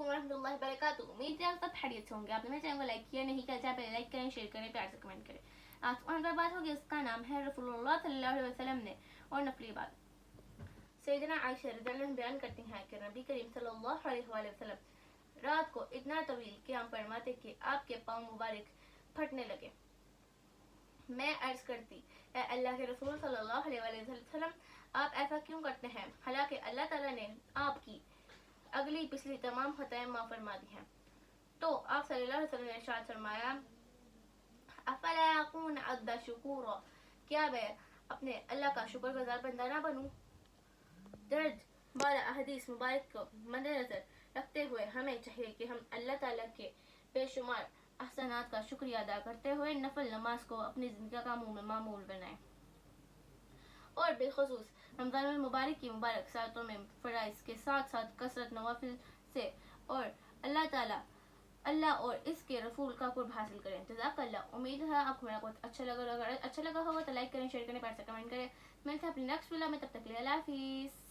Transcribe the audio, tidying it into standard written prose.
वालेकुम रहमतुल्लाहि वबरकातुहू। उम्मीद है आप सब खैरियत से होंगे। आपने मेरे चैनल को लाइक किया नहीं किया, चाहे पहले लाइक करें, शेयर करें, प्यार से कमेंट करें। आज कौन पर बात होगी, उसका नाम है रसूलुल्लाह सल्लल्लाहु अलैहि वसल्लम ने और नफली बात। सैयदना आयशा रज़ियल्लाहु अन्हा बयान करती हैं कि नबी करीम सल्लल्लाहु अलैहि वसल्लम रात को इतना तवील क़याम फरमाते कि आपके पाँव मुबारक फटने लगे। मैं अर्ज करती, ए अल्लाह के रसूल सल्लल्लाहु अलैहि वसल्लम, आप ऐसा क्यों करते हैं, हालांकि अल्लाह ताला ने आपकी अगली पिछली तमाम खताएं माफ़ फरमा दी हैं। तो आप सल्लल्लाहु अलैहि वसल्लम ने इरशाद फरमाया, अफला अकून अब्दा शुकूरा, क्या मैं अपने अल्लाह का शुक्रगुजार बंदा ना बनूं। दर्ज 12 अहदीस मुबारक को मद्देनजर रखते हुए हमें चाहिए कि हम अल्लाह ताला के बेशुमार अहसानात का शुक्रिया अदा करते हुए नफल नमाज को अपनी ज़िंदगी का मामूल बनाएं और बिलखुसूस रमज़ान मुबारक की मुबारक सातों में फ़राइज़ के साथ साथ कसरत नवाफिल से और अल्लाह और इसके रसूल का कुर्ब हासिल करें। जज़ाकल्लाह। उम्मीद है आपको मेरा कुछ अच्छा लगा होगा तो लाइक करें, शेयर करें, प्यार से कमेंट करें। मिलते हैं अपनी नेक्स्ट वीडियो में, तब तक के लिए अल्लाह हाफिज़।